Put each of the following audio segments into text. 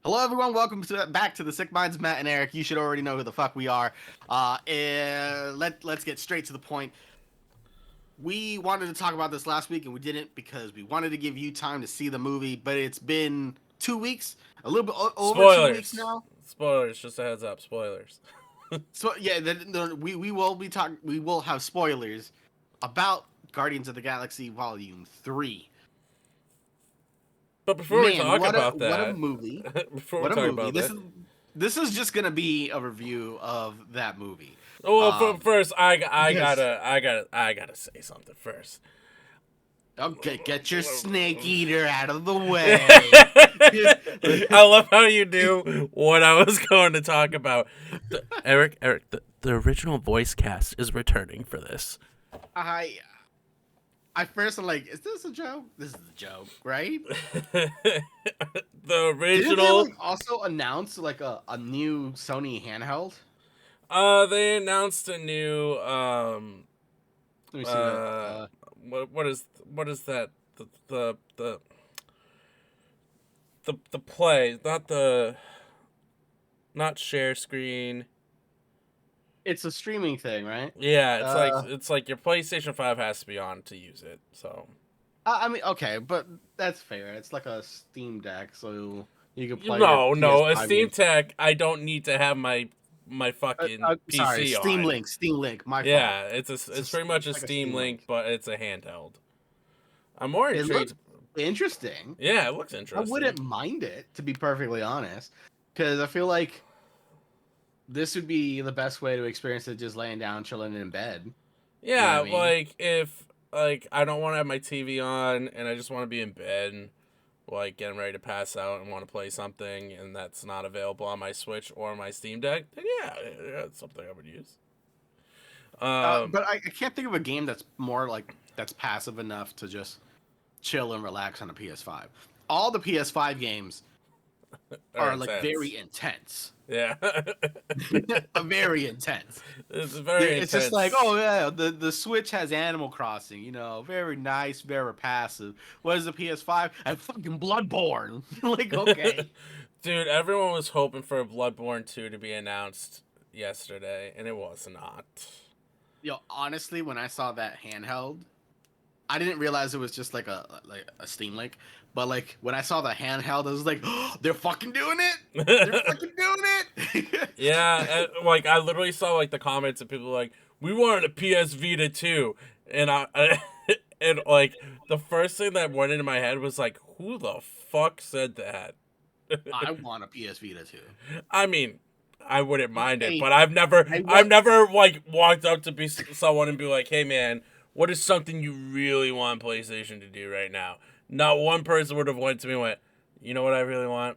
Hello, everyone. Welcome back to the Sick Minds, Matt and Eric. You should already know who the fuck we are. Let's get straight to the point. We wanted to talk about this last week and we didn't because we wanted to give you time to see the movie, but it's been 2 weeks, a little bit over 2 weeks Spoilers. now. Spoilers. Just a heads up. Spoilers. So yeah, we will be talking. We will have spoilers about Guardians of the Galaxy Volume 3. But before we Man, talk about what a that, movie! before we What a talk movie! about that, This is just gonna be a review of that movie. oh, well, Um, first, because I gotta say something first. Okay, get your snake eater out of the way. I love how you knew what I was going to talk about. Eric, the original voice cast is returning for this. I I first am like, is this a joke? This is a joke, right? The Didn't they original. like also announce like a new Sony handheld? They announced a new Let me see the uh what is that the play, not share screen. it's a streaming thing, right? Yeah, Uh it's like your PlayStation 5 has to be on to use it. So I mean okay, but that's fair. It's like a Steam Deck, so you can play your no, a PS5 Steam games. Tech, I don't need to have my fucking Sorry, PC on. Steam Link, my fault. Yeah, it's pretty much It's a like a Steam Steam Link, Link. but it's a handheld. I'm more It looks intrigued. interesting. Yeah, it looks I interesting. wouldn't mind it, to be perfectly honest, because I feel like this would be the best way to experience it just laying down, chilling in bed. You know what Yeah, I mean? like if like I don't want to have my TV on and I just want to be in bed, like getting ready to pass out and want to play something, and that's not available on my Switch or my Steam Deck, then yeah, it's something I would use. Um, But I can't think of a game that's more like that's passive enough to just chill and relax on a PS5. All the PS5 games or are like intense. very intense, Yeah, very intense. it's very It's just like, oh intense. yeah, the Switch has Animal Crossing, very nice, very passive. What is the PS5? And fucking Bloodborne. Like, okay. Dude, everyone was hoping for Bloodborne 2 to be announced yesterday, and it was not. Honestly, when I saw that handheld, I didn't realize it was just like a Steam Link. But like when I saw the handheld, I was like, oh, they're fucking doing it. They're fucking doing it. Yeah, like I literally saw like the comments of people like, "We wanted a PS Vita too," and and like the first thing that went into my head was like, "Who the fuck said that?" I want a PS Vita too. I mean, I wouldn't mind it, Hey, but I I've what? never like walked up to be someone and be like, "Hey man, what is something you really want PlayStation to do right now?" Not one person would have went to me and went, "You know what I really want?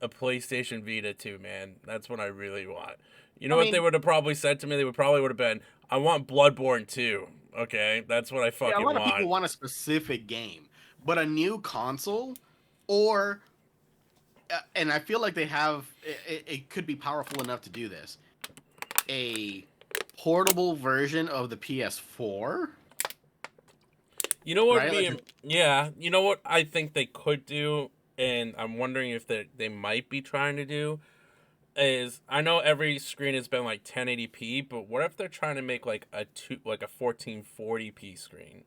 A PlayStation Vita 2, man. That's what I really want." You I know what they mean, would have probably said to me? They would have been, "I want Bloodborne 2." Okay, that's what I yeah, a fucking lot of want. people want a specific game, but a new console or and I feel like they have it could be powerful enough to do this. A portable version of the PS4, You know what would right? Like be, yeah, you know what I think they could do, and I'm wondering if they might be trying to do is, I know every screen has been like 1080p, but what if they're trying to make like a 1440p screen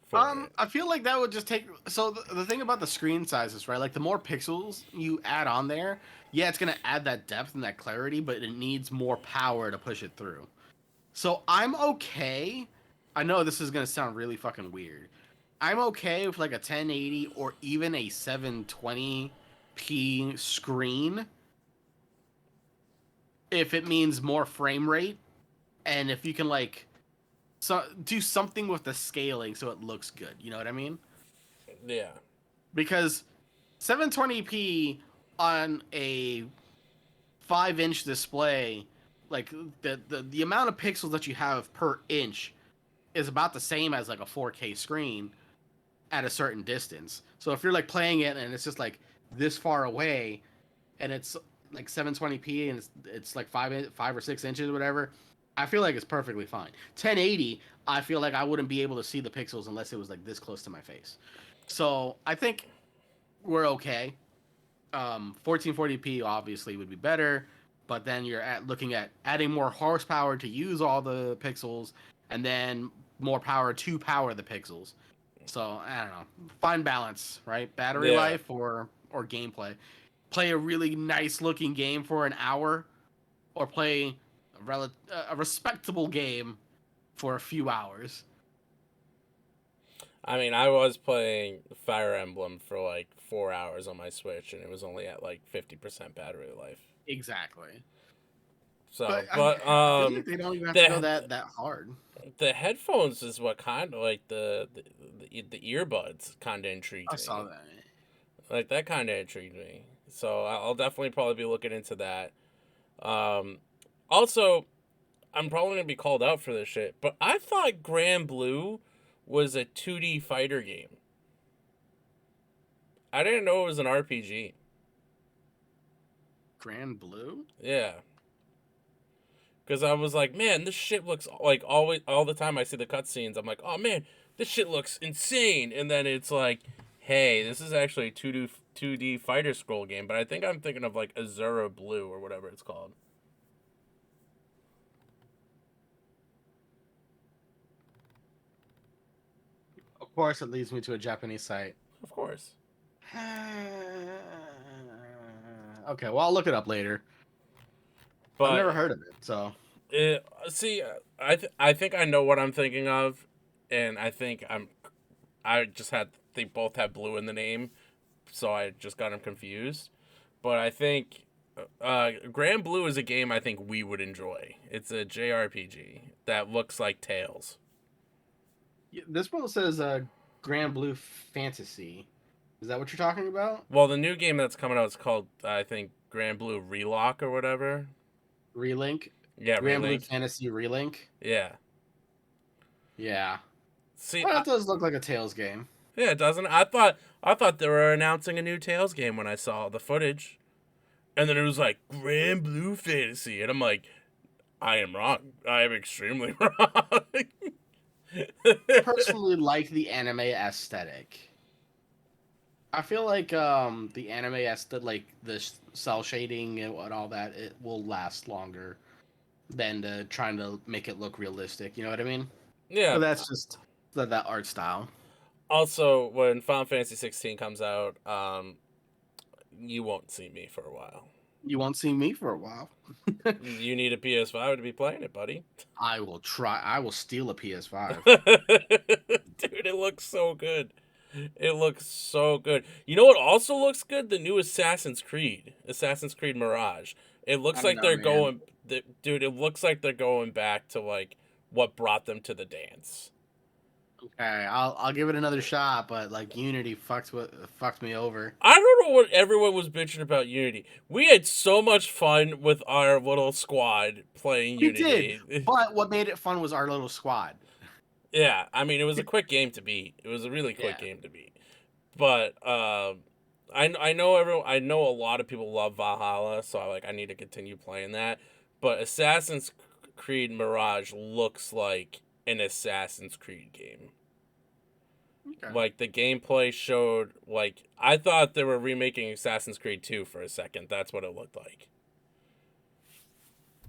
for it? I feel like that would just take. So the thing about the screen sizes, right? Like the more pixels you add on there, yeah, it's gonna add that depth and that clarity, but it needs more power to push it through. So I'm okay. I know this is gonna sound really fucking weird. I'm okay with like a 1080 or even a 720p screen if it means more frame rate and if you can like do something with the scaling so it looks good. You know what I mean? Yeah. Because 720p on a 5-inch display, like the amount of pixels that you have per inch is about the same as like a 4K screen at a certain distance. So if you're like playing it and it's just like this far away and it's like 720p and it's like 5 or 6 inches or whatever, I feel like it's perfectly fine. 1080, I feel like I wouldn't be able to see the pixels unless it was like this close to my face. So I think we're okay. 1440p obviously would be better, but then you're looking at adding more horsepower to use all the pixels, and then more power to power the pixels. So I don't know, fine balance, right? Battery Yeah. life or gameplay. Play a really nice looking game for an hour, or play a respectable game for a few hours. I mean, I was playing Fire Emblem for like 4 hours on my Switch, and it was only at like 50% battery life. Exactly. But So, but I feel like they don't even have to go the that hard. the headphones is what kind of like the earbuds kind of I intrigued saw me. that. Like that kind of intrigued me. So I'll definitely probably be looking into that. Um, Also, I'm probably gonna be called out for this shit, but I thought Grand Blue was a 2D fighter game. I didn't know it was an RPG. Grand Blue? Yeah. Because I was like, man, this shit looks like always all the time I see the cutscenes. I'm like, oh man, this shit looks insane. And then it's like, hey, this is actually a 2D fighter scroll game. But I think I'm thinking of like Azura Blue or whatever it's called. Of course, it leads me to a Japanese site. Of course. Okay, well, I'll look it up later. I've never But heard of it, so see, I think I know what I'm thinking of, and I just had they both had blue in the name, so I just got them confused. But I think Grand Blue is a game I think we would enjoy. It's a JRPG that looks like Tales. this one says Grand Blue Fantasy. Is that what you're talking about? Well, the new game that's coming out is called I think Grand Blue Relock or whatever. Relink, Yeah, Grand Blue Relink. Fantasy Relink. Yeah. Yeah, See, well, that does look like a Tales game. yeah, it doesn't. I thought they were announcing a new Tales game when I saw the footage. And then it was like Grand Blue Fantasy, and I'm like, I am wrong. I am extremely wrong. Personally, like the anime aesthetic. I feel like the anime aesthetic, like the cell shading and all that, it will last longer than trying to make it look realistic. You know what I mean? Yeah. But that's just that art style. Also, when Final Fantasy 16 comes out, you won't see me for a while. You won't see me for a while. You need a PS5 to be playing it, buddy. I will try. I will steal a PS5. Dude, it looks so good. It looks so good. You know what also looks good? The new Assassin's Creed Mirage. It I looks don't like know, they're man. going, dude. It looks like they're going back to like what brought them to the dance. Okay, I'll give it another shot, but like Unity fucked me over. I don't know what everyone was bitching about Unity. We had so much fun with our little squad playing We did, Unity. but what made it fun was our little squad. Yeah, I mean, it was a quick game to beat. It was a really quick Yeah. game to beat. But I know I know a lot of people love Valhalla, so I need to continue playing that. But Assassin's Creed Mirage looks like an Assassin's Creed game. Okay. Like the gameplay showed like I thought they were remaking Assassin's Creed 2 for a second. That's what it looked like.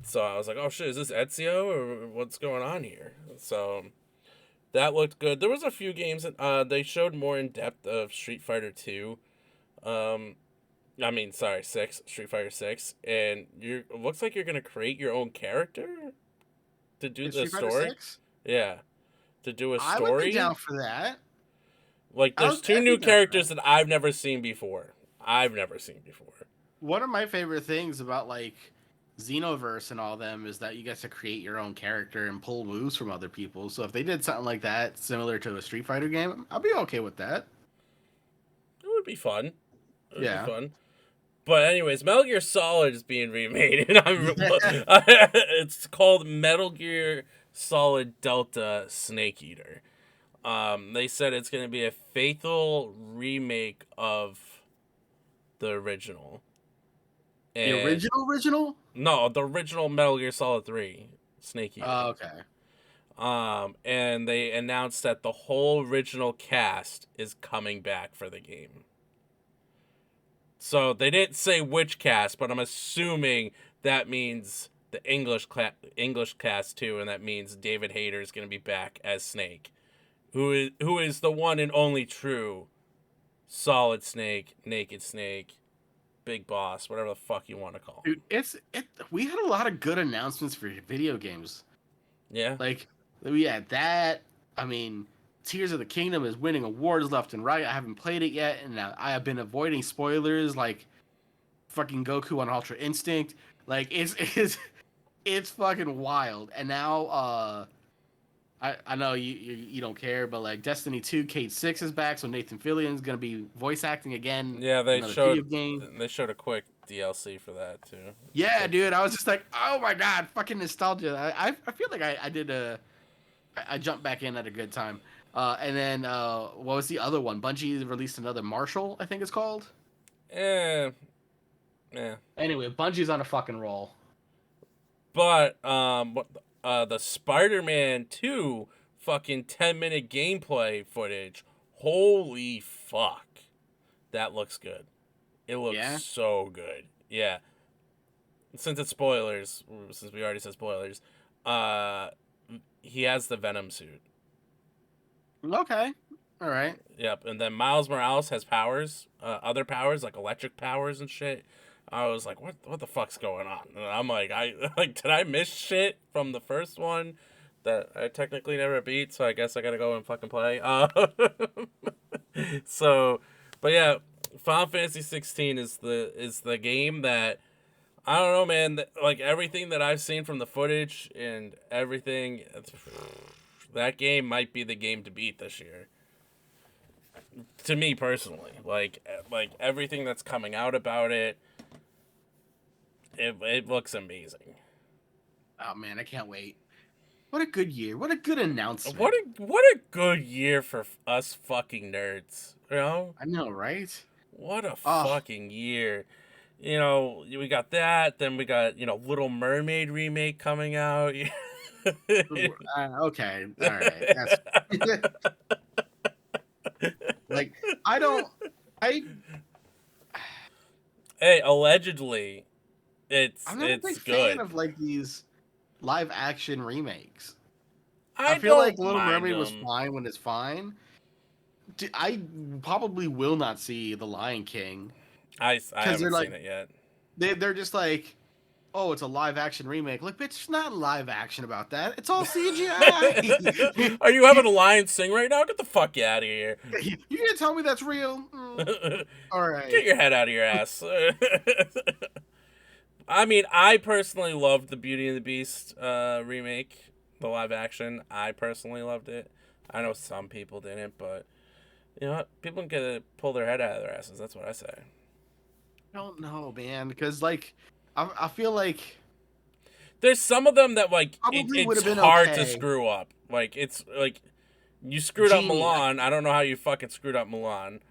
So I was like, "Oh shit, is this Ezio or what's going on here?" So that looked good. There was a few games that they showed more in depth of Street Fighter 2. Um I mean, sorry, 6, Street Fighter 6, and it looks like you're going to create your own character to do In the Street Fighter story. 6? Yeah, to do a I would be story. down for that. Like there's two I'd be new down for characters that. that I've never seen before. I've never seen before. One of my favorite things about like Xenoverse and all them is that you get to create your own character and pull moves from other people. So if they did something like that, similar to a Street Fighter game, I'll be okay with that. It would be fun. It would be Yeah. fun. But anyways, Metal Gear Solid is being remade, and it's called Metal Gear Solid Delta Snake Eater. They said it's going to be a faithful remake of the original. The And original? no, the original Metal Gear Solid 3 Snake Eater. Oh, okay. And they announced that the whole original cast is coming back for the game. So they didn't say which cast, but I'm assuming that means the English cast too, and that means David Hayter is going to be back as Snake, who is the one and only true Solid Snake, Naked Snake, Big Boss, whatever the fuck you want to call him. Dude, we had a lot of good announcements for video games. Yeah. Like we had that. I mean, Tears of the Kingdom is winning awards left and right. I haven't played it yet, and I have been avoiding spoilers like fucking Goku on Ultra Instinct. Like it's fucking wild. And now I know you don't care, but like Destiny 2 Kate 6 is back, so Nathan Fillion's gonna be voice acting again. Yeah, they showed a quick DLC for that too. Yeah, dude, I was just like, oh my god, fucking nostalgia. I feel like I jumped back in at a good time. And then what was the other one? Bungie released another Marshall, I think it's called. Yeah. Anyway, Bungie's on a fucking roll. But the Spider-Man 2 fucking 10-minute gameplay footage. Holy fuck. That looks good. It looks so good. Yeah. Since it's spoilers, since we already said spoilers, he has the Venom suit. Okay. All right. Yep. And then Miles Morales has powers, other powers like electric powers and shit. I was like, what the fuck's going on? And I'm like, did I miss shit from the first one that I technically never beat? So I guess I gotta go and fucking play. So, but yeah, Final Fantasy 16 is the game that I don't know, man. Like everything that I've seen from the footage and everything, that game might be the game to beat this year. To me personally, like everything that's coming out about it. It looks amazing. Oh man, I can't wait. What a good year. What a good announcement. What a good year for us fucking nerds. You know? I know, right? What a fucking year. You know, we got that, then we got, Little Mermaid remake coming out. Okay. All right. Like Hey, allegedly I'm not a big fan of like these live action remakes. I feel like Little Mermaid was fine when it's fine. I probably will not see The Lion King. I haven't seen it yet. They're just like, oh, it's a live action remake. Like, bitch, it's not live action about that. It's all CGI. Are you having a lion sing right now? Get the fuck out of here. You gonna tell me that's real? All right. Get your head out of your ass. I mean, I personally loved the Beauty and the Beast remake, the live action. I personally loved it. I know some people didn't, but you know what? People can get to pull their head out of their asses. That's what I say. I don't know, man, because like I feel like there's some of them that like it's hard to screw up. Like it's like you screwed up Mulan. I don't know how you fucking screwed up Mulan.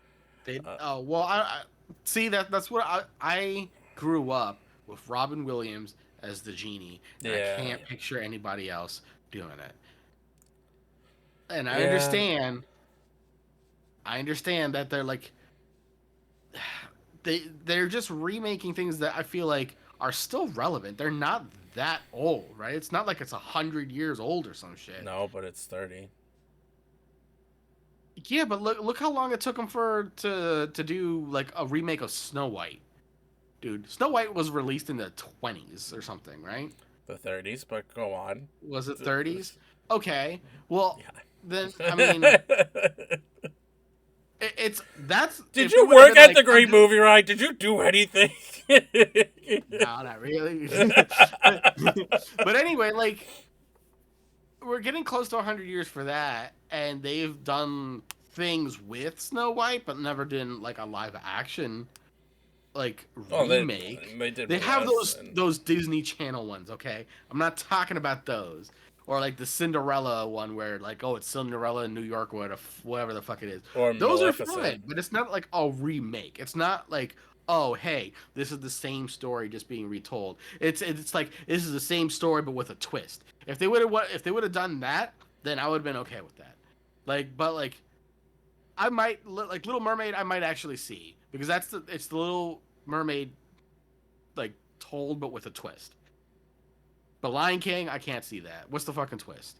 I see that's what I grew up with Robin Williams as the genie, and I can't picture anybody else doing it. And I understand that they're like they're just remaking things that I feel like are still relevant. They're not that old, right? It's not like it's 100 years old or some shit. No, but it's 30. Yeah, but look how long it took them to do like a remake of Snow White. Dude, Snow White was released in the 20s or something, right? The 30s, but go on. Was it 30s? Okay. Well, then I mean Did you work at the Great Movie Ride? Did you do anything? No, not really. But anyway, like we're getting close to 100 years for that, and they've done things with Snow White, but never done like a live action like remake. They have those Disney Channel ones, okay? I'm not talking about those. Or like the Cinderella one where like, oh, it's Cinderella in New York or whatever the fuck it is. Or those Maleficent. are fine, but it's not like a remake. It's not like, oh, hey, this is the same story just being retold. It's like this is the same story but with a twist. If they would have done that, then I would have been okay with that. Like, but like, I might like Little Mermaid. I might actually see because it's the little mermaid like told but with a twist. But Lion King, I can't see that. What's the fucking twist?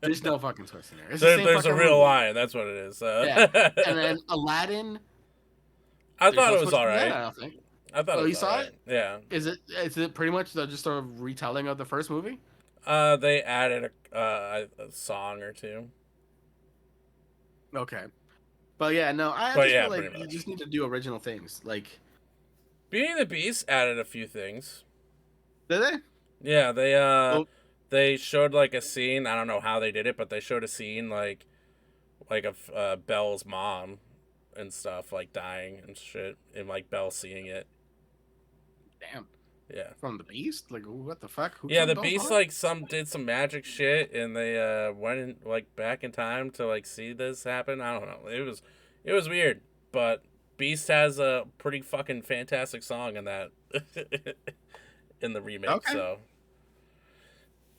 There's no fucking twist in there. It's the same There's a fucking real movie. lion. That's what it is. Yeah. And then Aladdin, I there's thought no it was twist all in that, right. I don't think. I thought Oh, it you was all saw right. it? Yeah. Is it pretty much just a retelling of the first movie? They added a song or two. Okay. But yeah, no, I But just yeah, feel like pretty you much. just need to do original things. Like, Beauty and the Beast added a few things. did they? Yeah, Oh, they showed like a scene. I don't know how they did it, but they showed a scene like of Belle's mom and stuff like dying and shit, and like Belle seeing it. damn. Yeah. From the Beast? Like, what the fuck? Who Yeah, killed the those Beast heart? like did some magic shit, and they went in, like back in time to like see this happen. I don't know. It was weird, but Beast has a pretty fucking fantastic song in that in the remake. Okay. So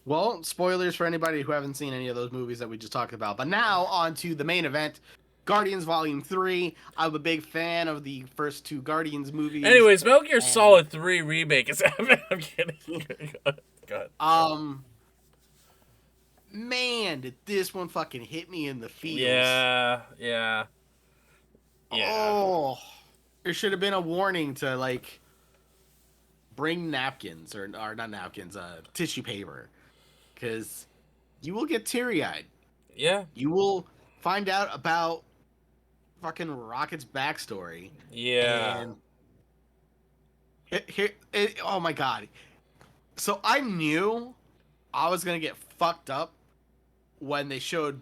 Well, spoilers for anybody who haven't seen any of those movies that we just talked about. But now on to the main event, Guardians Volume 3. I'm a big fan of the first two Guardians movies. anyways, Metal Gear And Solid 3 remake is happening. I'm kidding. Go ahead. man, did this one fucking hit me in the feels. Yeah. Oh, there should have been a warning to like bring napkins or not napkins, tissue paper, because you will get teary eyed. Yeah. You will find out about fucking Rocket's backstory. Yeah. And oh my god. So I knew I was gonna get fucked up when they showed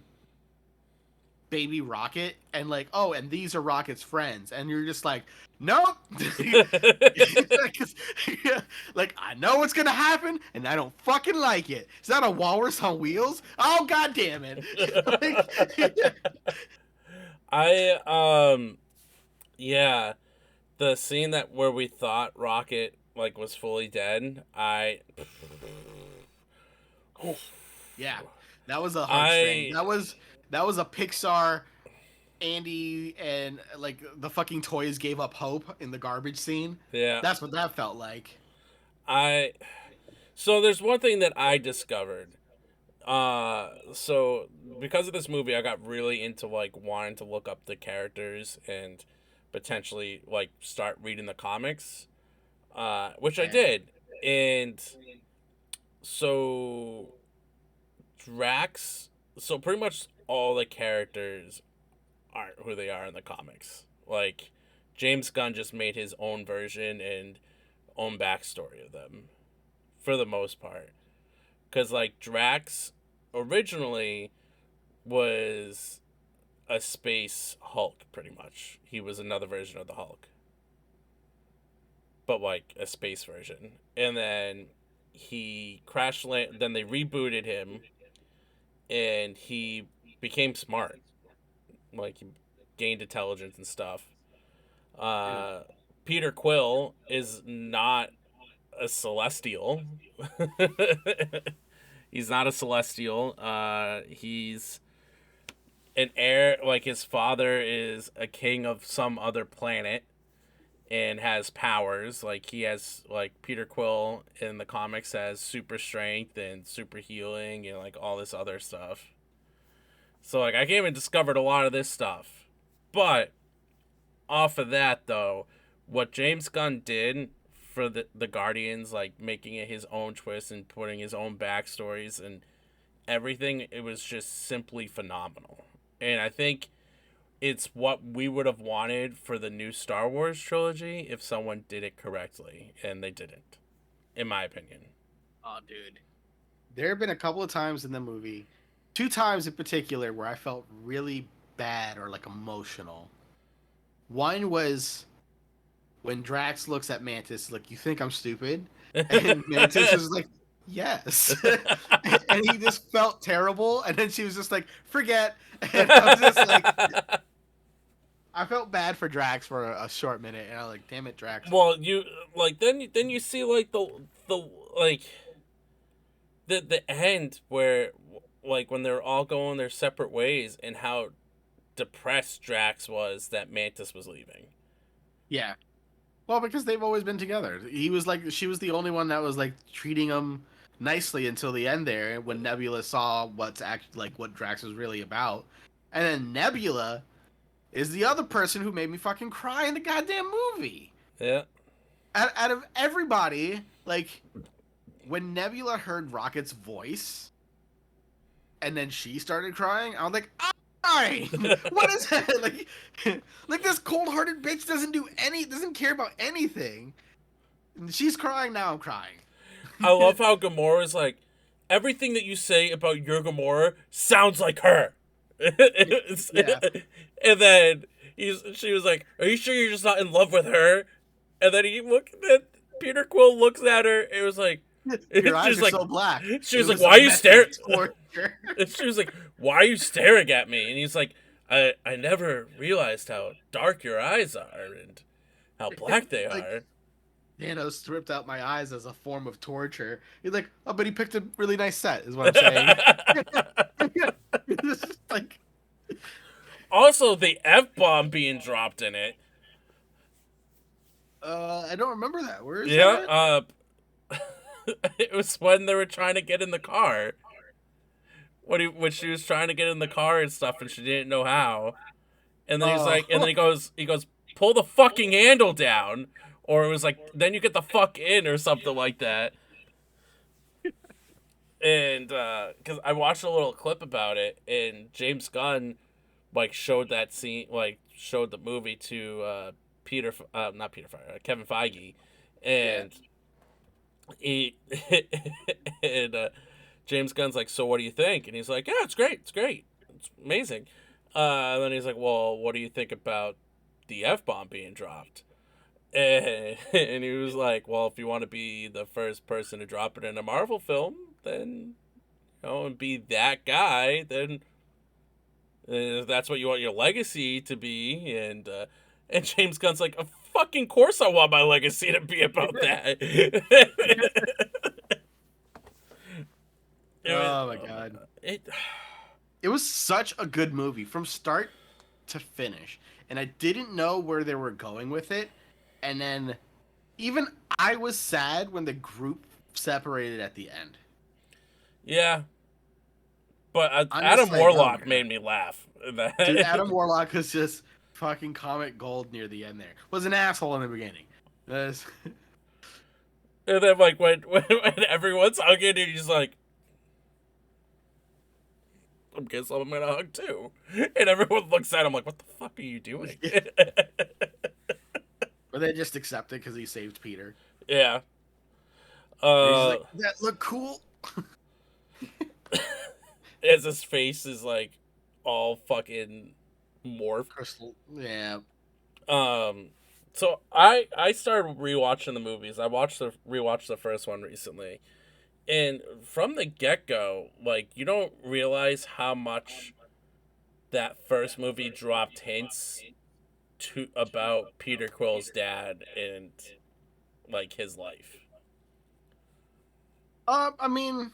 Baby Rocket and like, oh, and these are Rocket's friends, and you're just like, nope. Like, I know what's gonna happen, and I don't fucking like it. Is that a walrus on wheels? Oh god damn it. I yeah, the scene that where we thought Rocket like was fully dead, Yeah, that was a heartstring. I That was a Pixar. Andy and like the fucking toys gave up hope in the garbage scene. yeah. That's what that felt like. I so there's one thing that I discovered. So because of this movie, I got really into like wanting to look up the characters and potentially like start reading the comics, which I Yeah. did. And so Drax, so pretty much all the characters aren't who they are in the comics. Like James Gunn just made his own version and own backstory of them for the most part. Cause like Drax originally was a space Hulk, pretty much. He was another version of the Hulk, but like a space version. And then he crash land. Then they rebooted him, and he became smart. Like he gained intelligence and stuff. Uh, Peter Quill is not a celestial. He's not a celestial. He's an heir. Like his father is a king of some other planet and has powers. Like he has like Peter Quill in the comics has super strength and super healing and like all this other stuff. So like I came and discovered a lot of this stuff. But off of that though, what James Gunn did for the Guardians, like making it his own twist and putting his own backstories and everything, it was just simply phenomenal. And I think it's what we would have wanted for the new Star Wars trilogy if someone did it correctly, and they didn't, in my opinion. Oh, dude. There have been a couple of times in the movie, two times in particular, where I felt really bad or like emotional. One was when Drax looks at Mantis like, "You think I'm stupid?" And Mantis is like, "Yes." And he just felt terrible. And then she was just like, "Forget." And I was just like, I felt bad for Drax for a short minute, and I was like, "Damn it, Drax." Well, you like then you see like the like the end where like when they're all going their separate ways and how depressed Drax was that Mantis was leaving. Yeah. Well, because they've always been together. He was like, she was the only one that was like treating him nicely until the end there, when Nebula saw what Drax was really about, and then Nebula is the other person who made me fucking cry in the goddamn movie. Yeah. Out of everybody, like when Nebula heard Rocket's voice, and then she started crying, I was like, "Alright, what is that?" Like this cold-hearted bitch doesn't care about anything. And she's crying now. I'm crying. I love how Gamora is like, everything that you say about your Gamora sounds like her. Yeah. And then she was like, "Are you sure you're just not in love with her?" And then Peter Quill looks at her. It was like, Your eyes she's are like, so black. she was It like, "Why are you method of staring?" torture. She was like, "Why are you staring at me?" And he's like, I never realized how dark your eyes are and how black they Like, are." Thanos stripped out my eyes as a form of torture. He's like, "Oh, but he picked a really nice set," is what I'm saying. It's just like, Also, the F-bomb being dropped in it. I don't remember that. Where is Yeah, that? it was when they were trying to get in the car. When she was trying to get in the car and stuff, and she didn't know how. And then he's Oh, like, and then he goes, pull the fucking handle down, or it was like, then you get the fuck in, or something like that. And because I watched a little clip about it, and James Gunn like showed that scene, like showed the movie to not Peter, Kevin Feige, yeah. and he and James Gunn's like, "So what do you think?" And he's like, "Yeah, it's great, it's amazing." And then he's like, "Well, what do you think about the F-bomb being dropped?" And he was like, "Well, if you want to be the first person to drop it in a Marvel film, then and be that guy, then that's what you want your legacy to be." And James Gunn's like, "Of fucking course I want my legacy to be about that." Oh my god. It It was such a good movie from start to finish, and I didn't know where they were going with it. And then even I was sad when the group separated at the end. yeah, but I'm Adam just like, oh my Warlock god, made me laugh. dude! Adam Warlock was just fucking comic gold near the end. There was an asshole in the beginning. That's- And then like when everyone's hugging, and he's like, "I guess I'm gonna hug too," and everyone looks at him like, "What the fuck are you doing?" Or they just accept it because he saved Peter. Yeah. And he's like, "That look cool." As his face is like all fucking morphed. Crystal, yeah. So I started rewatching the movies. I rewatched the first one recently. And from the get-go, like you don't realize how much that first movie dropped hints to about Peter Quill's dad and like his life. I mean,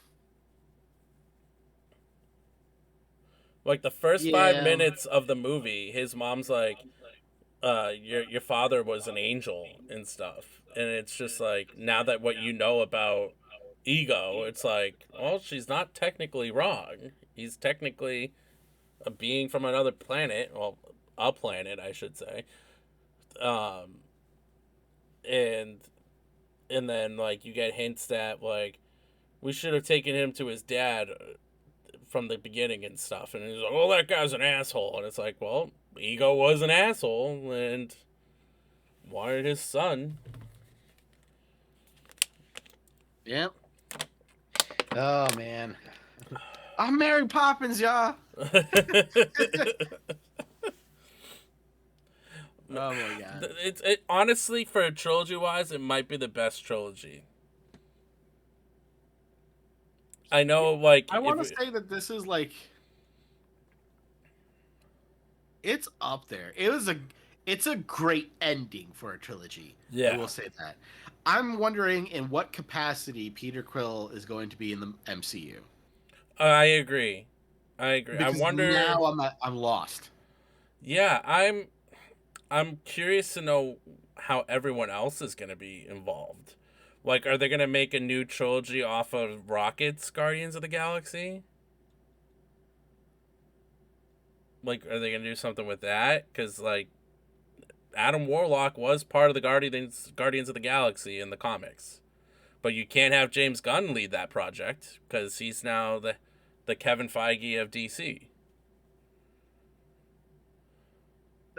Like the first five yeah. minutes of the movie, his mom's like, your father was an angel and stuff. And it's just like now that what you know about Ego, it's like, well, she's not technically wrong. He's technically a being from another planet, well, a planet, I should say. Um, and then like you get hints that like we should have taken him to his dad from the beginning and stuff. And he's like, "Well, that guy's an asshole," and it's like, well, Ego was an asshole and wanted his son. Yep. Oh man. I'm Mary Poppins, y'all. Oh my god. It honestly, for trilogy wise, it might be the best trilogy. I know, like I want to say that this is like, it's up there. It's a great ending for a trilogy. I yeah, will say that. I'm wondering in what capacity Peter Quill is going to be in the MCU. I agree. I agree. I Because wonder. now I'm lost. Yeah, I'm curious to know how everyone else is going to be involved. Like, are they going to make a new trilogy off of Rocket's Guardians of the Galaxy? Like, are they going to do something with that? Because, like, Adam Warlock was part of the Guardians of the Galaxy in the comics. But you can't have James Gunn lead that project because he's now the Kevin Feige of DC.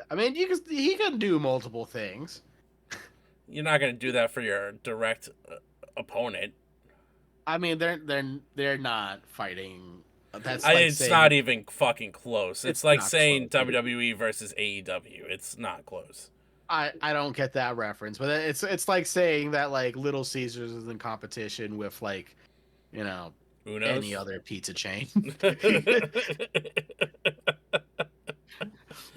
I mean, he can do multiple things. You're not going to do that for your direct opponent. I mean, they're not fighting. That's like It's saying not even fucking close. It's like not saying close. WWE versus AEW. It's not close. I don't get that reference, but it's like saying that like Little Caesars is in competition with like, you know, any Uno's? other pizza chain.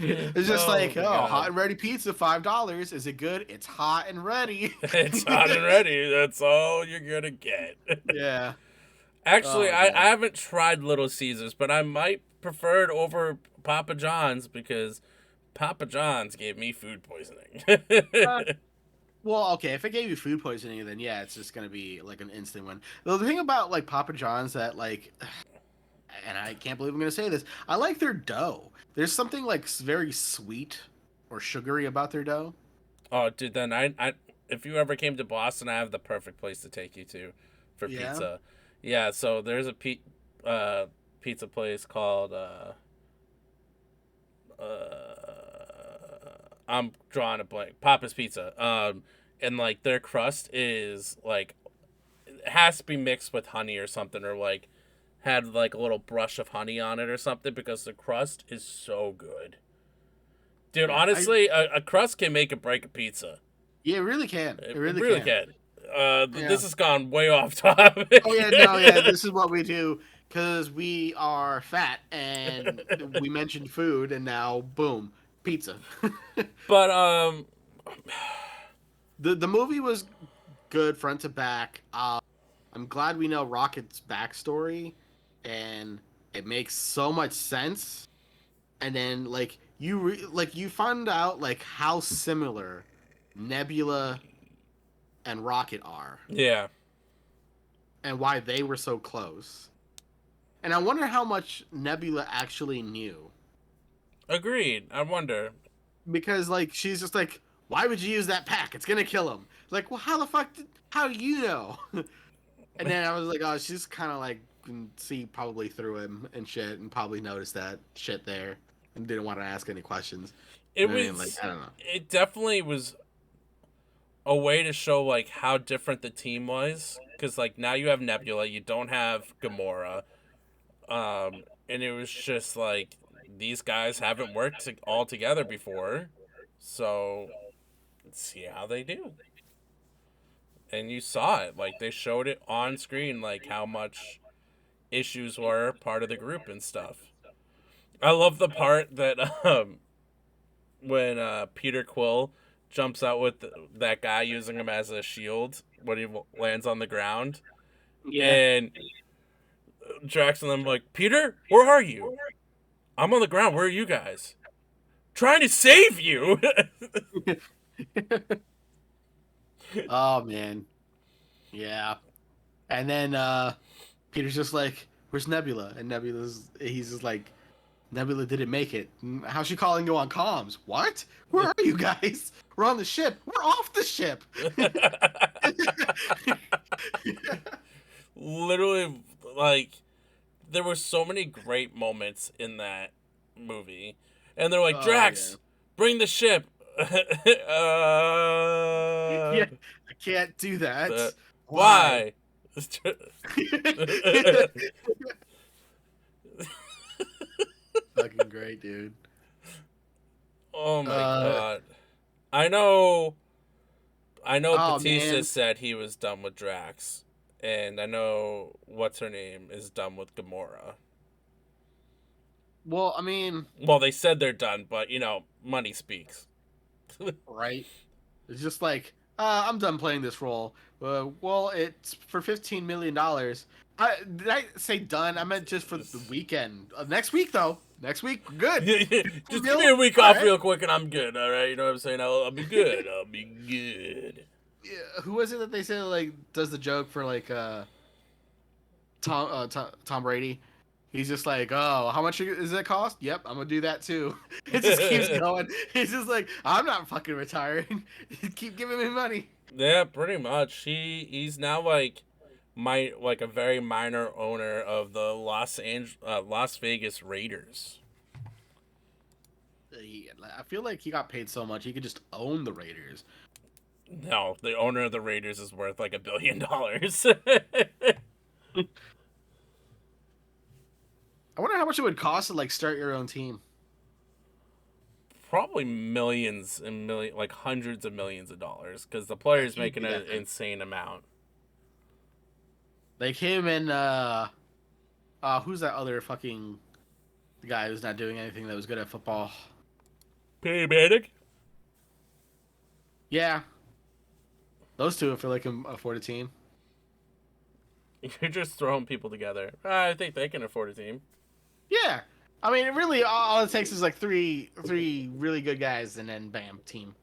It's just Oh like, my oh, hot god. and ready pizza, $5. Is it good? It's hot and ready. It's hot and ready. That's all you're going to get. Yeah. Actually, Oh I man. haven't tried Little Caesars, but I might prefer it over Papa John's because Papa John's gave me food poisoning. Uh, well, okay, if it gave you food poisoning, then yeah, it's just gonna be like an instant win. The thing about like Papa John's that like, and I can't believe I'm gonna say this, I like their dough. There's something like very sweet or sugary about their dough. Oh, dude, then if you ever came to Boston, I have the perfect place to take you to for Yeah. pizza. Yeah, so there's a pizza place called I'm drawing a blank. Papa's Pizza. And like their crust is like it has to be mixed with honey or something, or like had like a little brush of honey on it or something because the crust is so good. Dude, Yeah. honestly, a crust can make or break a pizza. Yeah, it really can. It It really really can. can. Yeah. This has gone way off topic. Oh yeah, no, yeah. This is what we do because we are fat and we mentioned food, and now boom, pizza. But The movie was good front to back. I'm glad we know Rocket's backstory, and it makes so much sense. And then like like you find out like how similar Nebula and Rocket are, yeah, and why they were so close. And I wonder how much Nebula actually knew, agreed. I wonder. because like she's just like, why would you use that pack? It's gonna kill him. Like, well, how the fuck? How do you know? And then I was like, oh, she's kind of like can see probably through him and shit, and probably noticed that shit there, and didn't want to ask any questions. It I mean, like, was. I don't know. It definitely was a way to show like how different the team was, because like now you have Nebula, you don't have Gamora, and it was just like these guys haven't worked all together before, so let's see how they do. And you saw it, like they showed it on screen, like how much issues were part of the group and stuff. I love the part that when Peter Quill jumps out with that guy using him as a shield when he lands on the ground, Yeah. and Drax and them like, Peter, where are you? I'm on the ground. Where are you guys? Trying to save you. Oh man. Yeah. And then Peter's just like, "Where's Nebula?" And he's just like, "Nebula didn't make it. How's she calling you on comms? What? Where are you guys? We're on the ship. We're off the ship." Literally, like, there were so many great moments in that movie, and they're like, Oh yeah. Drax, bring the ship. Yeah. I can't do that. Why? Why? Fucking great, dude. Oh my Uh god. I know oh Batista man. said he was done with Drax. And I know what's her name is done with Gamora. Well, I mean, Well, they said they're done, but money speaks. right? It's just like I'm done playing this role. Well, it's for $15 million. Did I say done? I meant just for the weekend. Next week, though. Next week, good. Just give me a week off real quick and I'm good, all right? You know what I'm saying? I'll be good. I'll be good. Yeah, who was it that they said like does the joke for like Tom Brady? He's just like, oh, how much does it cost? Yep, I'm gonna do that too. It just keeps going. He's just like, I'm not fucking retiring. Keep giving me money. Yeah, pretty much. He's now like a very minor owner of the Las Vegas Raiders. I feel like he got paid so much he could just own the Raiders. No, the owner of the Raiders is worth like $1 billion. I wonder how much it would cost to like start your own team. Probably millions and like hundreds of millions of dollars because the player's making an insane amount. Like him and who's that other fucking guy who's not doing anything that was good at football? Peyton Manning? Yeah. Those two, I feel like, can afford a team. You're just throwing people together. I think they can afford a team. Yeah. I mean, really, all it takes is like three really good guys, and then bam, team.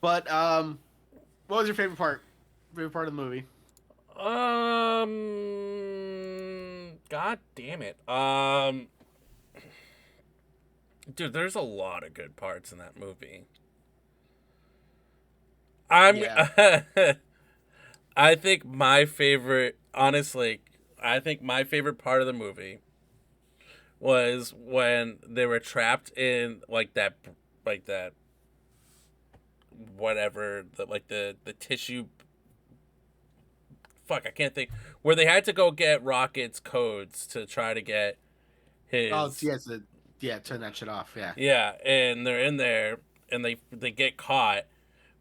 But what was your favorite part? Favorite part of the movie? God damn it. Dude, there's a lot of good parts in that movie. I think my favorite, honestly, I think my favorite part of the movie was when they were trapped in like that whatever, the tissue. Fuck, I can't think. Where they had to go get Rocket's codes to try to get his. Oh, yeah, turn that shit off. Yeah. Yeah, and they're in there, and they get caught.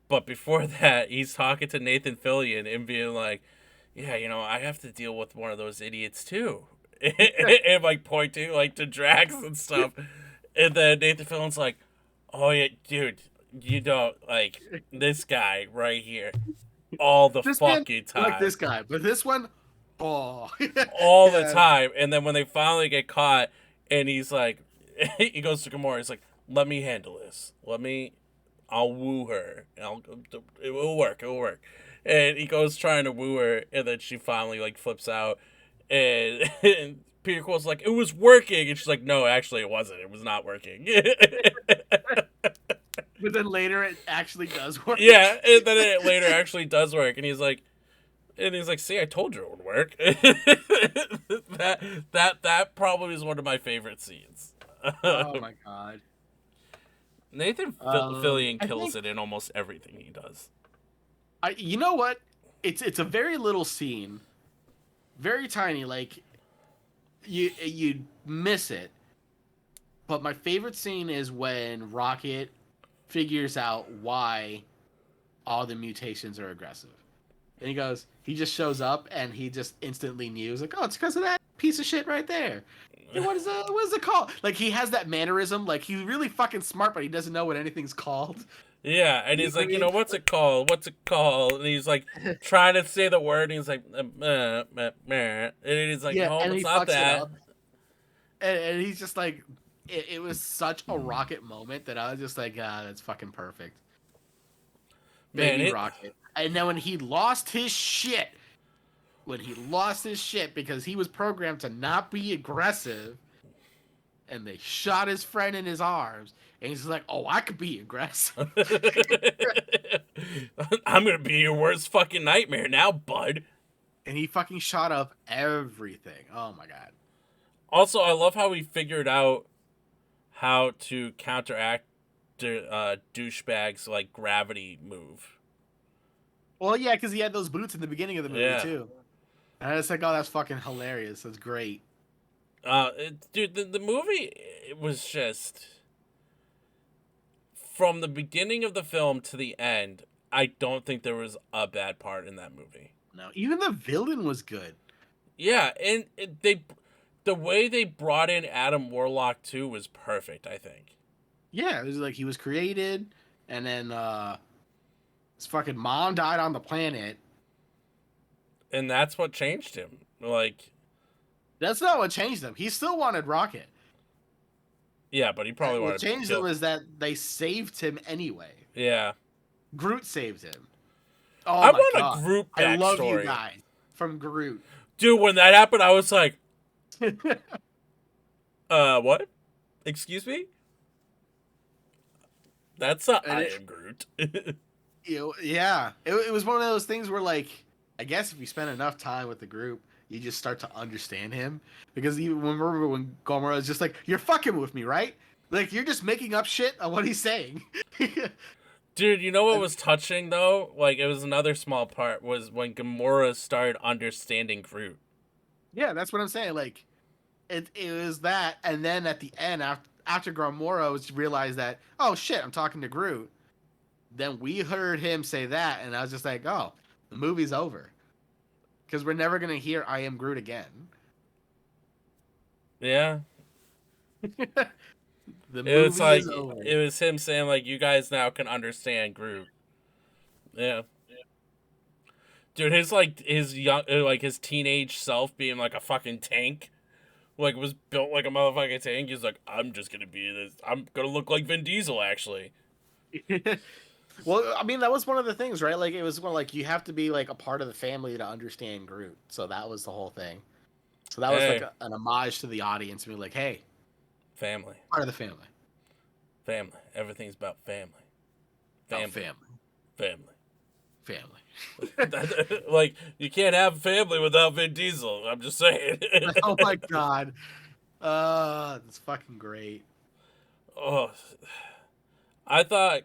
But before that, he's talking to Nathan Fillion and being like, "Yeah, I have to deal with one of those idiots too," and like pointing like to Drax and stuff. And then Nathan Fillion's like, "Oh yeah, dude, you don't like this guy right here all the this fucking time, like this guy, but this one, oh, all the time." And then when they finally get caught, and he's like, he goes to Gamora, he's like, "Let me handle this. I'll woo her. It will work. It will work." And he goes trying to woo her, and then she finally like flips out, and Peter Quill's like, "It was working," and she's like, "No, actually, it wasn't. It was not working." But then later, it actually does work. Yeah, and then it later actually does work, and he's like, "See, I told you it would work." that probably is one of my favorite scenes. Oh my god. Nathan Fillion kills it in almost everything he does. You know what? It's a very little scene, very tiny. Like you miss it. But my favorite scene is when Rocket figures out why all the mutations are aggressive. And he just shows up and he just instantly knew. He's like, oh, it's because of that piece of shit right there. What is it called? Like, he has that mannerism. Like, he's really fucking smart, but he doesn't know what anything's called. Yeah, and he's like, what's it called? What's it called? And he's like, trying to say the word, and he's like, and he's like, no, it's not that. And he's just like, it was such a Rocket moment that I was just like, that's fucking perfect. Baby Rocket. And then when he lost his shit, because he was programmed to not be aggressive, and they shot his friend in his arms, and he's like, oh, I could be aggressive. I'm gonna be your worst fucking nightmare now, bud. And he fucking shot up everything. Oh my god. Also, I love how he figured out how to counteract douchebags like gravity move. Well, yeah, because he had those boots in the beginning of the movie too. And I was like, oh, that's fucking hilarious. That's great. Dude, the movie, it was just, from the beginning of the film to the end, I don't think there was a bad part in that movie. No, even the villain was good. Yeah, and the way they brought in Adam Warlock too was perfect, I think. Yeah, it was like he was created. and then his fucking mom died on the planet. And that's what changed him. Like, That's not what changed him. He still wanted Rocket. yeah, but he probably What wanted to changed him kill. is that they saved him anyway. Yeah, Groot saved him. Oh I my want a god. Groot I love you backstory, guys from Groot. dude. When that happened, I was like, what? Excuse me? That's not And I it, am Groot. yeah, it was one of those things where, like, I guess if you spend enough time with the group, you just start to understand him. Because you remember when Gamora is just like, "You're fucking with me, right? Like, you're just making up shit on what he's saying." Dude, you know what was touching though? Like, it was another small part was when Gamora started understanding Groot. Yeah, that's what I'm saying. Like, it was that, and then at the end, after Gamora was realized that, oh shit, I'm talking to Groot. Then we heard him say that, and I was just like, oh, the movie's over, because we're never gonna hear "I am Groot" again. Yeah, The it was movie is like over. it was him saying like, "You guys now can understand Groot." Yeah, dude, his like his young like his teenage self being like a fucking tank, like was built like a motherfucking tank. He's like, "I'm just gonna be this. I'm gonna look like Vin Diesel actually." Well, I mean, that was one of the things, right? Like, it was like you have to be like a part of the family to understand Groot. So that was the whole thing. So that was like Hey, an homage to the audience, being like, hey, family, part of the family. family. Everything's about family, About family, family. family. Family. Like, you can't have a family without Vin Diesel. I'm just saying. Oh my god. That's fucking great. Oh, I thought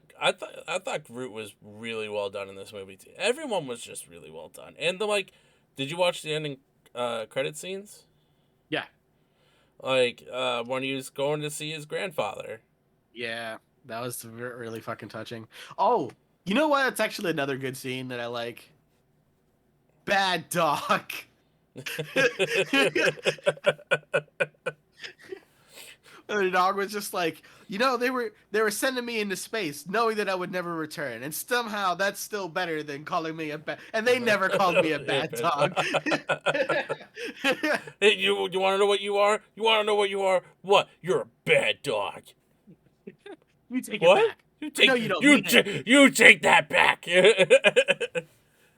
Groot was really well done in this movie too. Everyone was just really well done. And the like, did you watch the ending credit scenes? Yeah. Like when he was going to see his grandfather. Yeah. That was really fucking touching. Oh, you know what? It's actually another good scene that I like. Bad dog. The dog was just like, they were sending me into space, knowing that I would never return, and somehow that's still better than calling me a bad. And they never called me a Yeah, bad but- dog. Hey, you want to know what you are? You want to know what you are? What? You're a bad dog. You take it What? back. I know you don't mean it. You take that back. And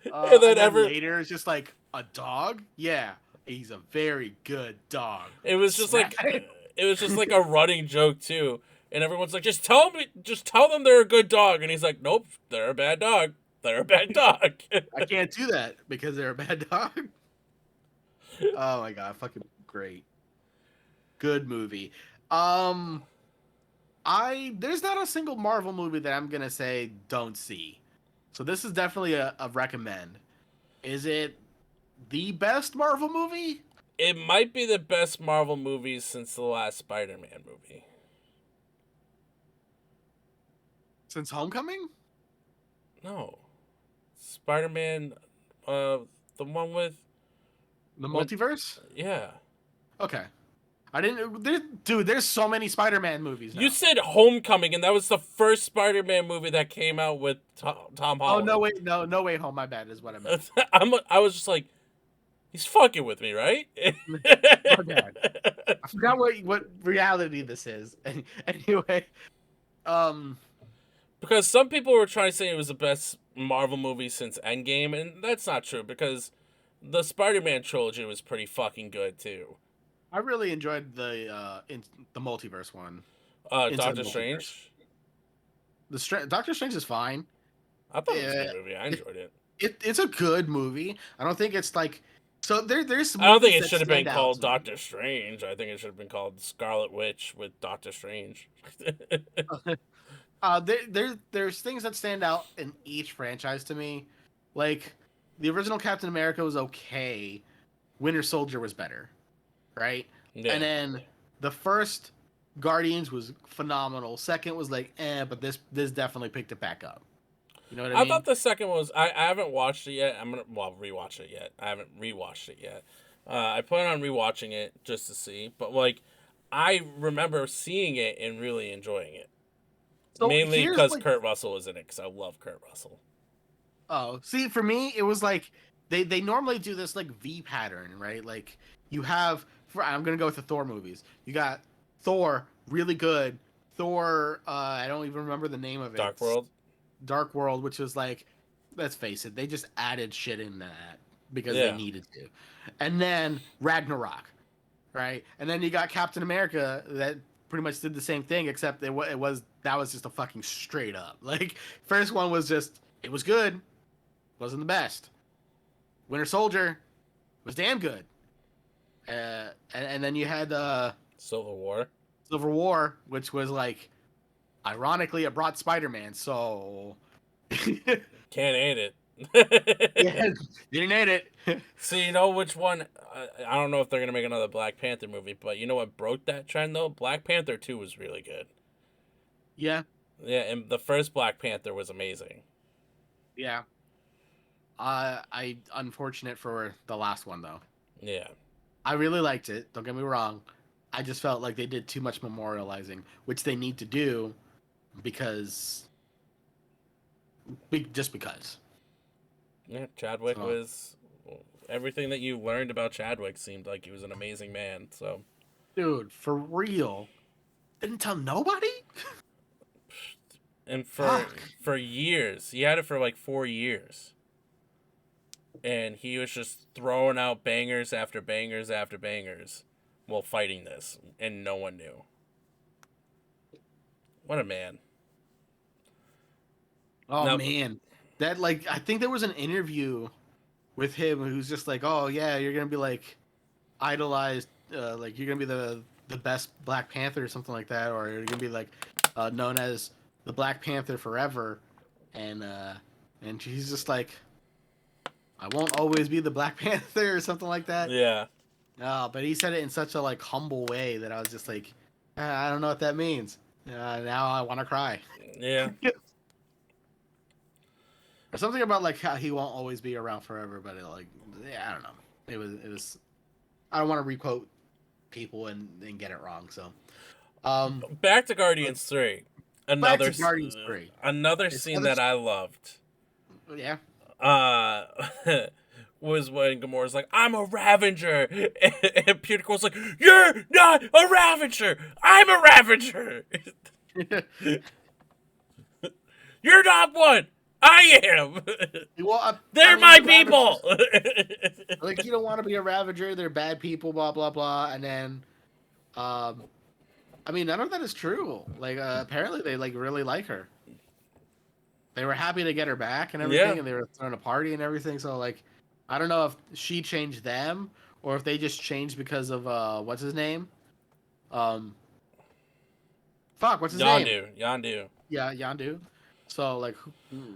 then And then ever later, it's just like a dog. Yeah, he's a very good dog. it was just Smack. like it was just like a running joke too. And everyone's like, just tell them they're a good dog. And he's like, nope, they're a bad dog. They're a bad dog. I can't do that because they're a bad dog. Oh my god, fucking great. Good movie. Um I there's not a single Marvel movie that I'm gonna say don't see. So this is definitely a recommend. Is it the best Marvel movie It might be the best Marvel movie since the last Spider-Man movie. since Homecoming? No, Spider-Man, the one The with multiverse? yeah. Okay. I didn't dude, there's so many Spider-Man movies You now. said Homecoming, and that was the first Spider-Man movie that came out with Tom Oh Holland. no, wait, no way home, my bad is what I meant. I was just like, he's fucking with me, right? My bad. I forgot what reality this is. Anyway, um Because some people were trying to say it was the best Marvel movie since Endgame, and that's not true because the Spider-Man trilogy was pretty fucking good too. I really enjoyed the multiverse one. Into the Doctor multiverse. Strange, Doctor Strange is fine. I thought it was a Uh, good movie. I enjoyed it. it's a good movie. I don't think it's like there's I don't think movies it that should have been stand out called to me. Doctor Strange. I think it should have been called Scarlet Witch with Doctor Strange. There's things that stand out in each franchise to me. Like the original Captain America was okay. Winter Soldier was better, right? And Yeah. then the first Guardians was phenomenal. Second was like, but this definitely picked it back up. You know what I I mean? thought the second was I haven't watched it yet. I'm gonna rewatch it yet. I haven't rewatched it yet. I plan on rewatching it just to see, but like I remember seeing it and really enjoying it. So Mainly here's because like, Kurt Russell is in it, because I love Kurt Russell. oh, see, for me, it was like they normally do this like V pattern, right? Like you have, I'm gonna go with the Thor movies. You got Thor, really good. Thor, I don't even remember the name of it. Dark World? Dark World, which was like, let's face it, they just added shit in that because they Yeah. needed to. And then Ragnarok, right? And then you got Captain America that pretty much did the same thing, except that was just a fucking straight up. Like first one was just, it was good, wasn't the best. Winter Soldier was damn good. And then you had Civil War? Civil War, which was like, ironically, it brought Spider-Man. So Can't hate it. yeah, didn't hate it. See, you know which one? I don't know if they're going to make another Black Panther movie, but you know what broke that trend, though? Black Panther 2 was really good. Yeah, Yeah, and the first Black Panther was amazing. yeah. I unfortunate for the last one though. Yeah. I really liked it. Don't get me wrong. I just felt like they did too much memorializing, which they need to do because, just because. Yeah, Chadwick So, was... Everything that you learned about Chadwick seemed like he was an amazing man, so... dude, for real, didn't tell nobody. And Fuck. for years, he had it for like 4 years. And he was just throwing out bangers after bangers after bangers while fighting this, and no one knew. What a man. Oh Now, man, that like I think there was an interview with him who's just like, oh yeah, you're gonna be like idolized, like you're gonna be the best Black Panther or something like that, or you're gonna be like known as the Black Panther forever, and she's just like, I won't always be the Black Panther or something like that. yeah. But he said it in such a like humble way that I was just like, I don't know what that means. Now I want to cry. Yeah. Or something about like how he won't always be around forever, but like, yeah, I don't know. It was. I don't want to requote people and get it wrong. So, Back to Guardians 3. back to Guardians 3. Another It's scene another that I loved. Yeah. Was when Gamora's like, I'm a Ravager, and Peter Quill's like, you're not a Ravager, I'm a Ravager. You're not one, I am. Well, They're my people. Like, you don't want to be a Ravager. They're bad people. Blah blah blah. And then, I mean, none of that is true. Like, apparently they like really like her. They were happy to get her back and everything, Yeah. and they were throwing a party and everything. So like, I don't know if she changed them or if they just changed because of what's his name? Fuck, what's his name? Yondu. Yeah, Yandu. So like,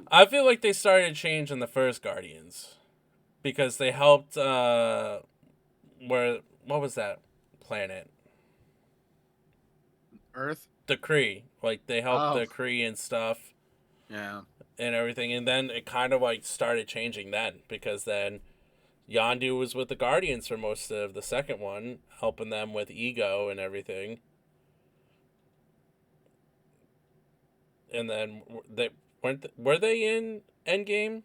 I feel like they started to change in the first Guardians because they helped. What was that planet? Earth. The Kree. Like they helped Oh. the Kree and stuff. Yeah. And everything, and then it kind of like started changing then because then Yondu was with the Guardians for most of the second one, helping them with Ego and everything. And then they were they in Endgame?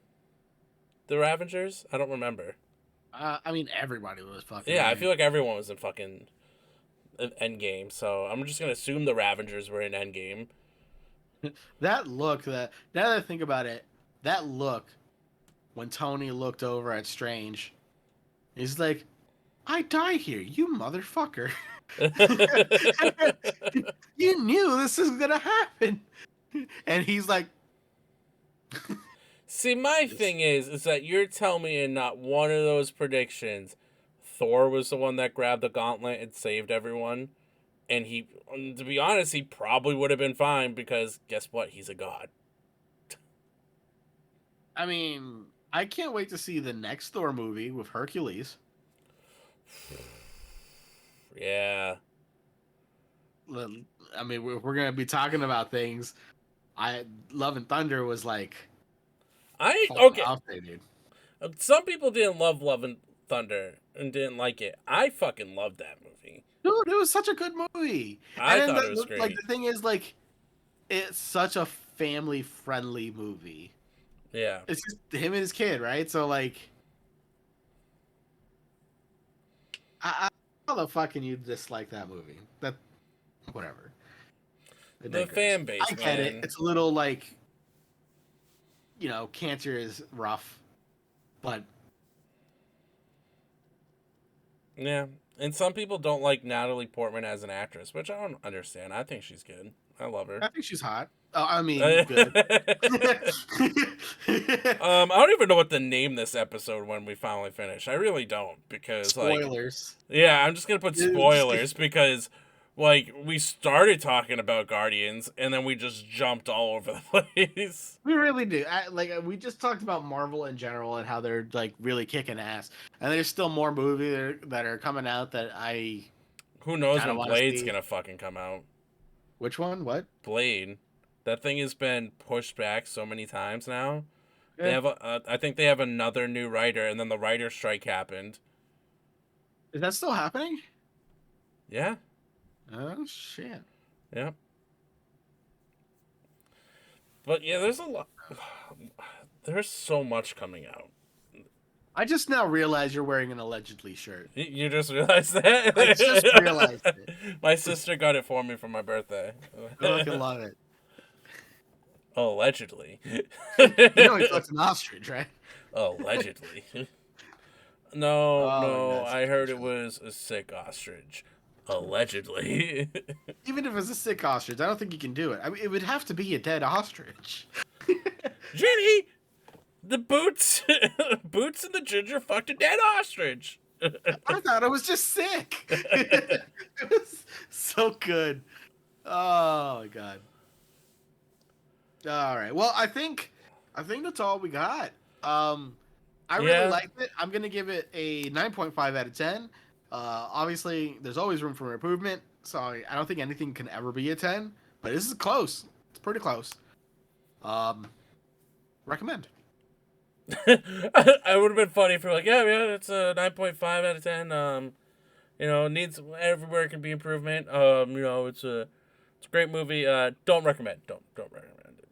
The Ravengers? I don't remember. I mean, everybody was fucking. Yeah, I feel like everyone was in fucking Endgame, so I'm just gonna assume the Ravengers were in Endgame. That look, that now that I think about it, that look when Tony looked over at Strange, he's like, I die here, you motherfucker. You knew this was gonna happen. And he's like, See, my thing is that you're telling me in not one of those predictions, Thor was the one that grabbed the gauntlet and saved everyone. And he, to be honest, he probably would have been fine because guess what? He's a god. I mean, I can't wait to see the next Thor movie with Hercules. Yeah. I mean, we're gonna be talking about things. Love and Thunder was like, Okay. off there, dude. Some people didn't love Love and Thunder and didn't like it. I fucking loved that movie. Dude, it was such a good movie. I And then thought it was great. Like the thing is, like, it's such a family friendly movie. Yeah. It's just him and his kid, right? So like, how the fuck can you dislike that movie? That whatever. I The digress. fan I base, get it. man. It's a little like, cancer is rough, but Yeah. And some people don't like Natalie Portman as an actress, which I don't understand. I think she's good. I love her. I think she's hot. I mean, good. I don't even know what to name this episode when we finally finish. I really don't, because Spoilers. yeah, I'm just gonna put It's- spoilers because we started talking about Guardians and then we just jumped all over the place. We really do. We just talked about Marvel in general and how they're like really kicking ass, and there's still more movies that are coming out that I Who knows kind of when want to Blade's see. gonna fucking come out? Which one? What? Blade, that thing has been pushed back so many times now. They Yeah. have, I think they have another new writer, and then the writer strike happened. Is that still happening? Yeah, Oh shit. yeah. But yeah, there's a lot. There's so much coming out. I just now realized you're wearing an allegedly shirt. You just realized that? I just realized it. My sister got it for me for my birthday. I fucking love it. Allegedly. You know he fucks an ostrich, right? Allegedly. No, Oh, no, yes, I heard it true. was a sick ostrich. Allegedly. Even if it's a sick ostrich, I don't think you can do it. I mean, it would have to be a dead ostrich. Jenny! The Boots Boots and the Ginger fucked a dead ostrich. I thought it was just sick. It was so good. Oh my god. All right. Well, I think that's all we got. I really Yeah. liked it. I'm gonna give it a 9.5 out of 10. Obviously, there's always room for improvement, so I don't think anything can ever be a 10. But this is close. It's pretty close. Recommend. I would have been funny if you're like, yeah, it's a 9.5 out of 10. Needs everywhere can be improvement. It's a great movie. Don't recommend. Don't recommend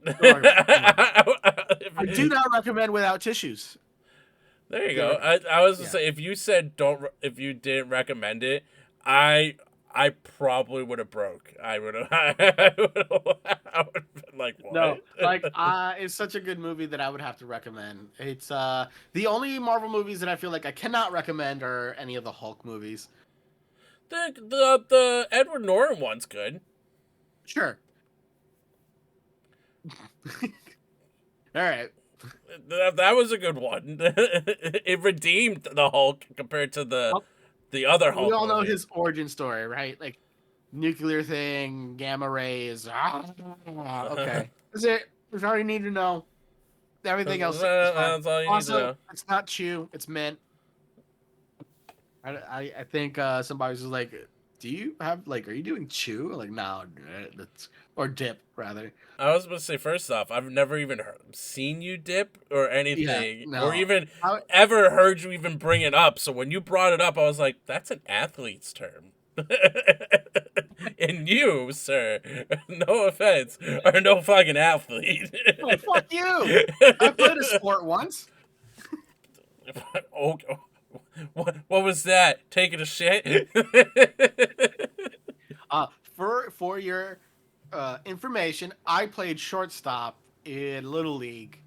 it. Don't recommend. I do not recommend without tissues. There you Yeah, go. I was gonna yeah. say if you said if you didn't recommend it, I probably would have broke. I would have. I would have been like, what? No, like it's such a good movie that I would have to recommend. It's the only Marvel movies that I feel like I cannot recommend are any of the Hulk movies. The Edward Norton one's good. Sure. All right. That was a good one. It redeemed the Hulk compared to the other Hulk. We all know movie. his origin story, right? Like nuclear thing, gamma rays. Okay. That's it. That's all you need to know. Everything else is fine. That's all you need to Also, know. it's not Chew. It's Mint. I think somebody was like, "Do you have are you doing Chew?" I'm like, no, that's or dip rather. I was supposed to say, first off, I've never even seen you dip or anything, no. or even I- ever heard you even bring it up. So when you brought it up, I was like, that's an athlete's term. And you, sir, no offense, are no fucking athlete. Oh, fuck you! I played a sport once. Oh, what was that? Taking a shit? For your information, I played shortstop in Little League.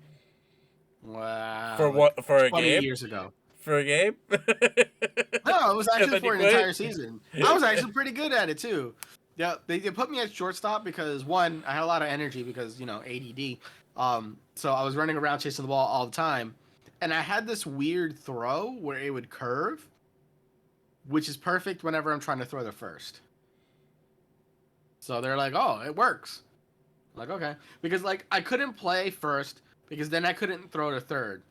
Wow. For what? For a 20 game? years ago. For a game? No, it was actually then for you an quit? entire season. I was actually pretty good at it too. Yeah, they put me at shortstop because one, I had a lot of energy because ADD. So I was running around chasing the ball all the time, and I had this weird throw where it would curve, which is perfect whenever I'm trying to throw the first. So they're like, "Oh, it works." I'm like, okay, because I couldn't play first because then I couldn't throw to third,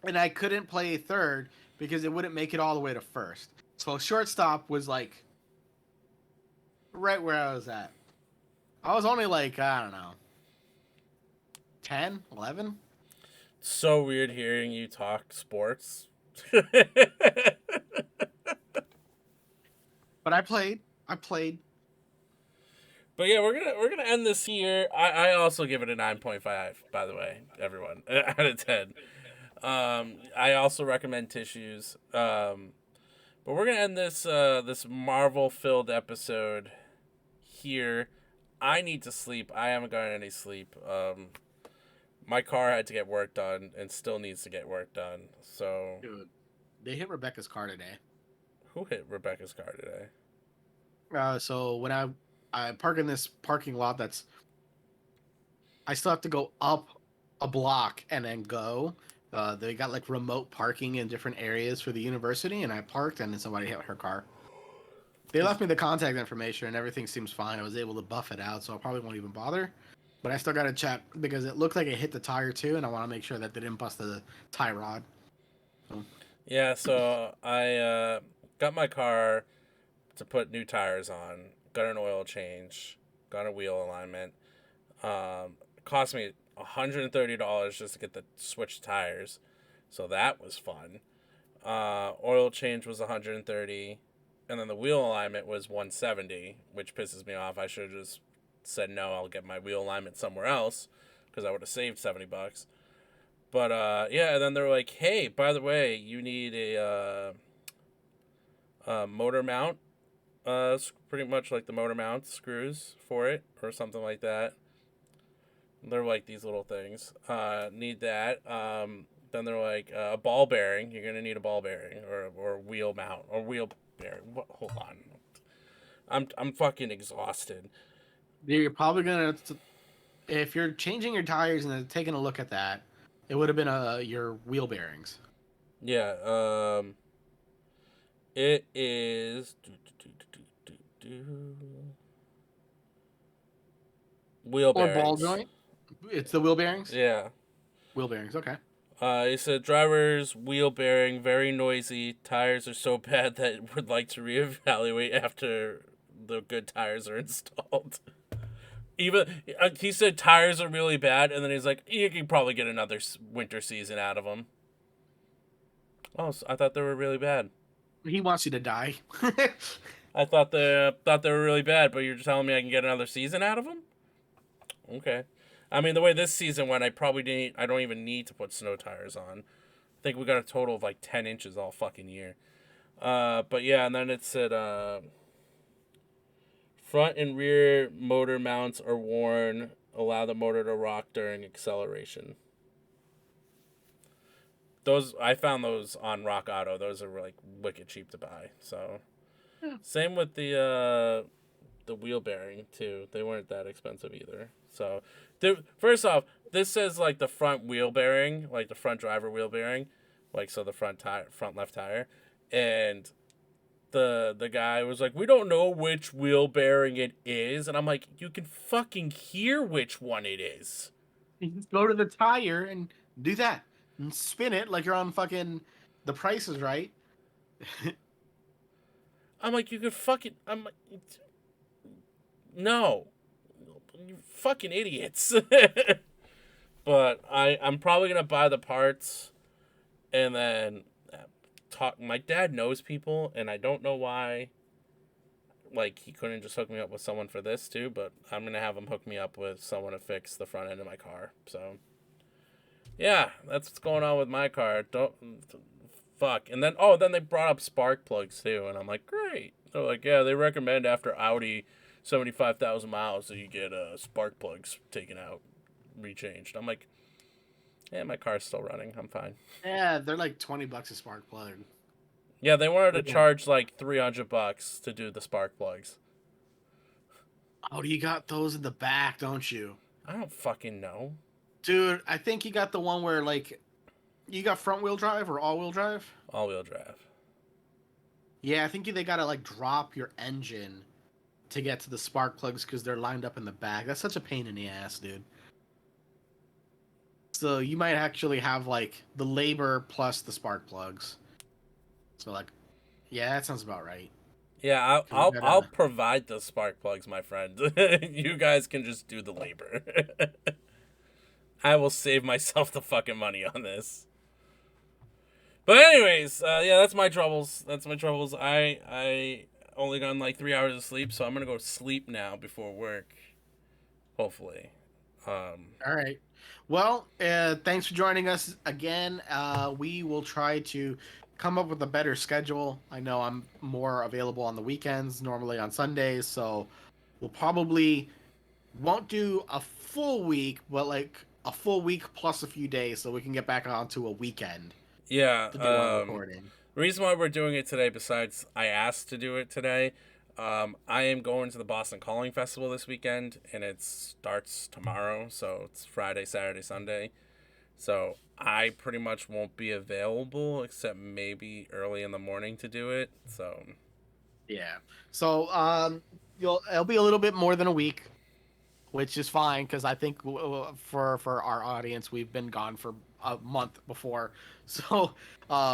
and I couldn't play third because it wouldn't make it all the way to first. So shortstop was right where I was at. I was only I don't know, 10, 11. So weird hearing you talk sports. But I played. But yeah, we're gonna end this here. I also give it a 9.5. By the way, everyone, out of 10. I also recommend tissues. But we're gonna end this Marvel filled episode here. I need to sleep. I haven't gotten any sleep. My car had to get work done and still needs to get work done. So Dude, they hit Rebecca's car today. who hit Rebecca's car today? So when I park in this parking lot, I still have to go up a block and then go. They got like remote parking in different areas for the university, and I parked, and then somebody hit her car. They left me the contact information, and everything seems fine. I was able to buff it out, so I probably won't even bother. But I still got to check because it looked like it hit the tire too, and I want to make sure that they didn't bust the tie rod. So. Yeah, so I got my car to put new tires on, got an oil change, got a wheel alignment. It cost me $130 just to get the switch tires, so that was fun. Oil change was $130, and then the wheel alignment was $170, which pisses me off. I should have just said no. I'll get my wheel alignment somewhere else because I would have saved $70. But yeah, and then they're like, "Hey, by the way, you need a motor mount. Pretty much like the motor mount screws for it, or something like that." They're like these little things. Need that. Then they're like a ball bearing. You're gonna need a ball bearing or wheel mount or wheel bearing. Hold on. I'm fucking exhausted. You're probably gonna, if you're changing your tires and then taking a look at that, it would have been your wheel bearings. Yeah. It is wheel Or bearings. ball joint. It's the wheel bearings. Yeah. Wheel bearings. Okay. He said driver's wheel bearing very noisy. Tires are so bad that would like to reevaluate after the good tires are installed. Even he said tires are really bad, and then he's like, you can probably get another winter season out of them. Oh, so I thought they were really bad. He wants you to die. I thought they were really bad, but you're telling me I can get another season out of them? Okay. I mean, the way this season went, I don't even need to put snow tires on. I think we got a total of like 10 inches all fucking year. But yeah, and then it said, front and rear motor mounts are worn. Allow the motor to rock during acceleration. I found those on Rock Auto. Those are like wicked cheap to buy. So, same with the wheel bearing too. They weren't that expensive either. So, first off, this says like the front wheel bearing, like the front driver wheel bearing, like so the front left tire, and the guy was like, we don't know which wheel bearing it is, and I'm like, you can fucking hear which one it is. You just go to the tire and do that and spin it like you're on fucking The Price is Right. I'm like, you could fucking. I'm like, no, you fucking idiots. But I'm probably gonna buy the parts, and then talk. My dad knows people, and I don't know why. Like, he couldn't just hook me up with someone for this too, but I'm gonna have him hook me up with someone to fix the front end of my car. So, yeah, that's what's going on with my car. Fuck. And then they brought up spark plugs too, and I'm like, great. They're like, yeah, they recommend after Audi 75,000 miles that you get spark plugs taken out, rechanged. I'm like, yeah, my car's still running. I'm fine. Yeah, they're like $20 a spark plug. Yeah, they wanted to charge like $300 to do the spark plugs. Oh, you got those in the back, don't you? I don't fucking know. Dude, I think you got the one where like you got front wheel drive or all wheel drive? All wheel drive. Yeah, I think they gotta like drop your engine to get to the spark plugs because they're lined up in the back. That's such a pain in the ass, dude. So you might actually have like the labor plus the spark plugs. So like, yeah, that sounds about right. Yeah, I'll provide the spark plugs, my friend. You guys can just do the labor. I will save myself the fucking money on this. But anyways, yeah, that's my troubles. I only gotten like 3 hours of sleep, so I'm gonna go sleep now before work. Hopefully. All right. Well, thanks for joining us again. We will try to come up with a better schedule. I know I'm more available on the weekends, normally on Sundays, so we'll probably won't do a full week, but like a full week plus a few days, so we can get back onto a weekend Yeah. to do our recording. The reason why we're doing it today, besides I asked to do it today, I am going to the Boston Calling Festival this weekend, and it starts tomorrow, so it's Friday, Saturday, Sunday. So I pretty much won't be available except maybe early in the morning to do it. So Yeah. So it'll be a little bit more than a week, which is fine because I think for our audience we've been gone for a month before, so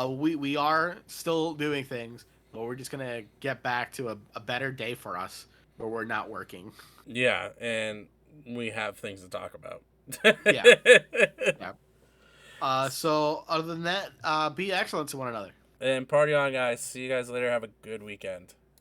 we are still doing things, but we're just gonna get back to a better day for us where we're not working. yeah, and we have things to talk about. Yeah. Yeah. So other than that, be excellent to one another. And party on, guys. See you guys later. Have a good weekend.